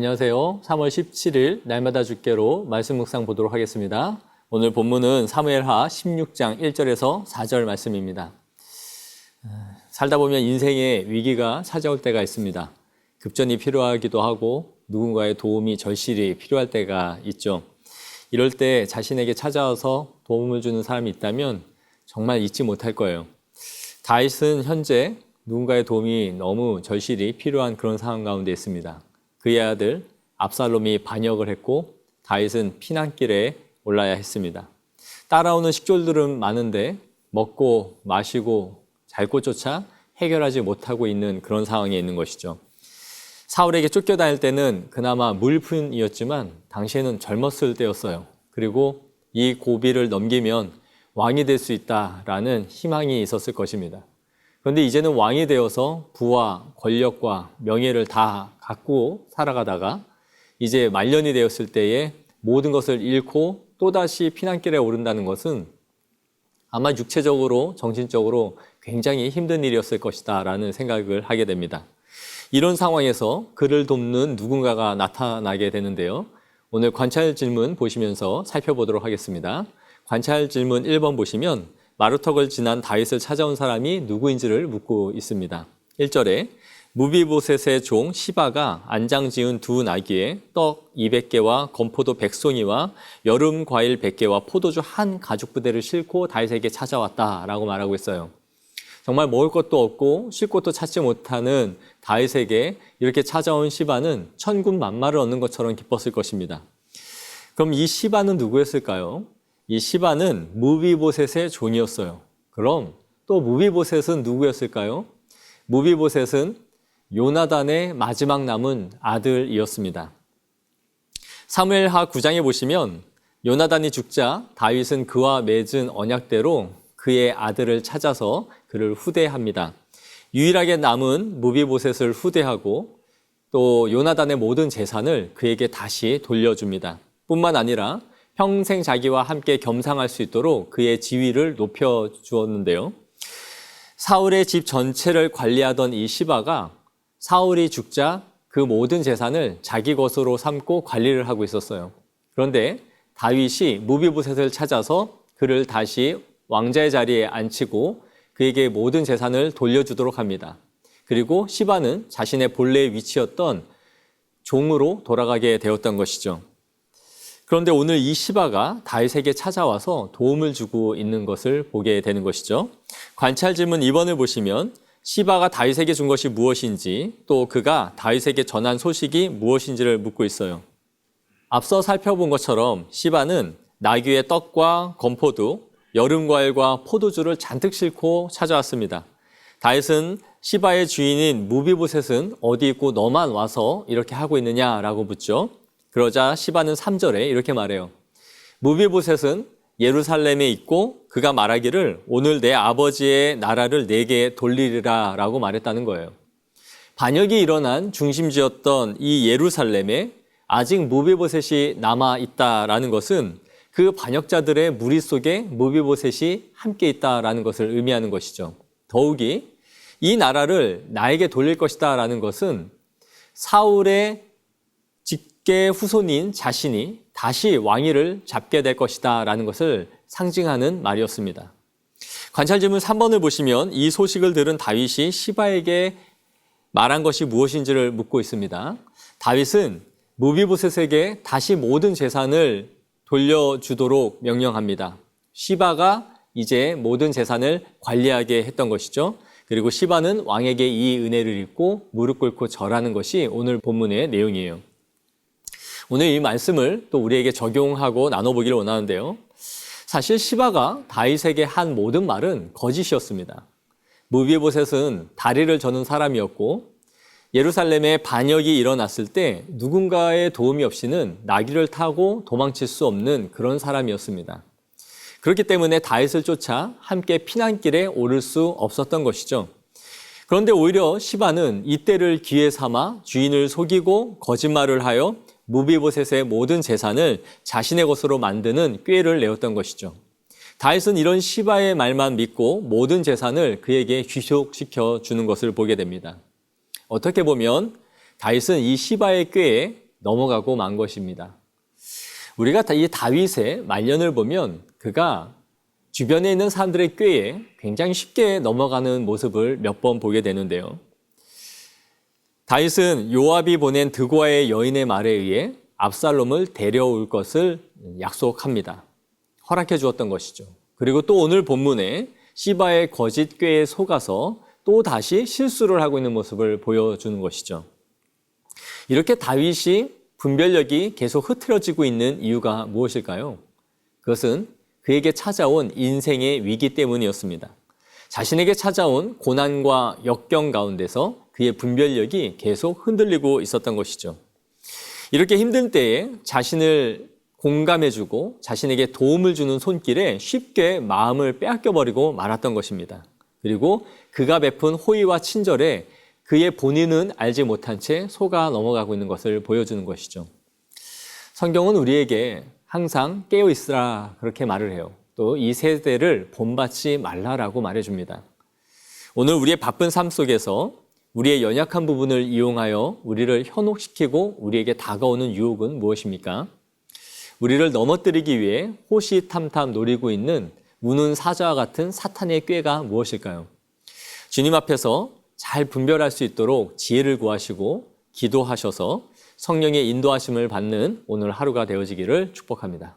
안녕하세요. 3월 17일 날마다 주께로 말씀 묵상 보도록 하겠습니다. 오늘 본문은 사무엘하 16장 1절에서 4절 말씀입니다. 살다 보면 인생에 위기가 찾아올 때가 있습니다. 급전이 필요하기도 하고 누군가의 도움이 절실히 필요할 때가 있죠. 이럴 때 자신에게 찾아와서 도움을 주는 사람이 있다면 정말 잊지 못할 거예요. 다윗은 현재 누군가의 도움이 너무 절실히 필요한 그런 상황 가운데 있습니다. 그의 아들 압살롬이 반역을 했고 다윗은 피난길에 올라야 했습니다. 따라오는 식졸들은 많은데 먹고 마시고 잘 곳조차 해결하지 못하고 있는 그런 상황에 있는 것이죠. 사울에게 쫓겨다닐 때는 그나마 무일푼이었지만 당시에는 젊었을 때였어요. 그리고 이 고비를 넘기면 왕이 될 수 있다라는 희망이 있었을 것입니다. 그런데 이제는 왕이 되어서 부와 권력과 명예를 다 갖고 살아가다가 이제 말년이 되었을 때에 모든 것을 잃고 또다시 피난길에 오른다는 것은 아마 육체적으로 정신적으로 굉장히 힘든 일이었을 것이다 라는 생각을 하게 됩니다. 이런 상황에서 그를 돕는 누군가가 나타나게 되는데요. 오늘 관찰 질문 보시면서 살펴보도록 하겠습니다. 관찰 질문 1번 보시면 마루턱을 지난 다윗을 찾아온 사람이 누구인지를 묻고 있습니다. 1절에 무비보셋의 종 시바가 안장 지은 두 나귀에 떡 200개와 건포도 100송이와 여름 과일 100개와 포도주 한 가죽 부대를 싣고 다윗에게 찾아왔다라고 말하고 있어요. 정말 먹을 것도 없고 쉴 곳도 찾지 못하는 다윗에게 이렇게 찾아온 시바는 천군 만마를 얻는 것처럼 기뻤을 것입니다. 그럼 이 시바는 누구였을까요? 이 시바는 무비보셋의 종이었어요. 그럼 또 무비보셋은 누구였을까요? 무비보셋은 요나단의 마지막 남은 아들이었습니다. 사무엘하 9장에 보시면 요나단이 죽자 다윗은 그와 맺은 언약대로 그의 아들을 찾아서 그를 후대합니다. 유일하게 남은 무비보셋을 후대하고 또 요나단의 모든 재산을 그에게 다시 돌려줍니다. 뿐만 아니라 평생 자기와 함께 겸상할 수 있도록 그의 지위를 높여주었는데요. 사울의 집 전체를 관리하던 이 시바가 사울이 죽자 그 모든 재산을 자기 것으로 삼고 관리를 하고 있었어요. 그런데 다윗이 무비보셋을 찾아서 그를 다시 왕자의 자리에 앉히고 그에게 모든 재산을 돌려주도록 합니다. 그리고 시바는 자신의 본래의 위치였던 종으로 돌아가게 되었던 것이죠. 그런데 오늘 이 시바가 다윗에게 찾아와서 도움을 주고 있는 것을 보게 되는 것이죠. 관찰 질문 2번을 보시면 시바가 다윗에게 준 것이 무엇인지 또 그가 다윗에게 전한 소식이 무엇인지를 묻고 있어요. 앞서 살펴본 것처럼 시바는 나귀의 떡과 건포도, 여름 과일과 포도주를 잔뜩 싣고 찾아왔습니다. 다윗은 시바의 주인인 무비보셋은 어디 있고 너만 와서 이렇게 하고 있느냐라고 묻죠. 그러자 시바는 3절에 이렇게 말해요. 무비보셋은 예루살렘에 있고 그가 말하기를 오늘 내 아버지의 나라를 내게 돌리리라 라고 말했다는 거예요. 반역이 일어난 중심지였던 이 예루살렘에 아직 무비보셋이 남아있다라는 것은 그 반역자들의 무리 속에 무비보셋이 함께 있다라는 것을 의미하는 것이죠. 더욱이 이 나라를 나에게 돌릴 것이다 라는 것은 사울의 직계 후손인 자신이 다시 왕위를 잡게 될 것이다 라는 것을 상징하는 말이었습니다. 관찰 질문 3번을 보시면 이 소식을 들은 다윗이 시바에게 말한 것이 무엇인지를 묻고 있습니다. 다윗은 무비보셋에게 다시 모든 재산을 돌려주도록 명령합니다. 시바가 이제 모든 재산을 관리하게 했던 것이죠. 그리고 시바는 왕에게 이 은혜를 입고 무릎 꿇고 절하는 것이 오늘 본문의 내용이에요. 오늘 이 말씀을 또 우리에게 적용하고 나눠보기를 원하는데요. 사실 시바가 다윗에게 한 모든 말은 거짓이었습니다. 무비보셋은 다리를 저는 사람이었고 예루살렘에 반역이 일어났을 때 누군가의 도움이 없이는 나귀를 타고 도망칠 수 없는 그런 사람이었습니다. 그렇기 때문에 다윗을 쫓아 함께 피난길에 오를 수 없었던 것이죠. 그런데 오히려 시바는 이때를 기회 삼아 주인을 속이고 거짓말을 하여 무비보셋의 모든 재산을 자신의 것으로 만드는 꾀를 내었던 것이죠. 다윗은 이런 시바의 말만 믿고 모든 재산을 그에게 귀속시켜 주는 것을 보게 됩니다. 어떻게 보면 다윗은 이 시바의 꾀에 넘어가고 만 것입니다. 우리가 이 다윗의 말년을 보면 그가 주변에 있는 사람들의 꾀에 굉장히 쉽게 넘어가는 모습을 몇 번 보게 되는데요. 다윗은 요압이 보낸 드고아의 여인의 말에 의해 압살롬을 데려올 것을 약속합니다. 허락해 주었던 것이죠. 그리고 또 오늘 본문에 시바의 거짓 꾀에 속아서 또 다시 실수를 하고 있는 모습을 보여주는 것이죠. 이렇게 다윗이 분별력이 계속 흐트러지고 있는 이유가 무엇일까요? 그것은 그에게 찾아온 인생의 위기 때문이었습니다. 자신에게 찾아온 고난과 역경 가운데서 그의 분별력이 계속 흔들리고 있었던 것이죠. 이렇게 힘든 때에 자신을 공감해주고 자신에게 도움을 주는 손길에 쉽게 마음을 빼앗겨버리고 말았던 것입니다. 그리고 그가 베푼 호의와 친절에 그의 본인은 알지 못한 채 속아 넘어가고 있는 것을 보여주는 것이죠. 성경은 우리에게 항상 깨어 있으라 그렇게 말을 해요. 또 이 세대를 본받지 말라라고 말해줍니다. 오늘 우리의 바쁜 삶 속에서 우리의 연약한 부분을 이용하여 우리를 현혹시키고 우리에게 다가오는 유혹은 무엇입니까? 우리를 넘어뜨리기 위해 호시탐탐 노리고 있는 우는 사자와 같은 사탄의 꾀가 무엇일까요? 주님 앞에서 잘 분별할 수 있도록 지혜를 구하시고 기도하셔서 성령의 인도하심을 받는 오늘 하루가 되어지기를 축복합니다.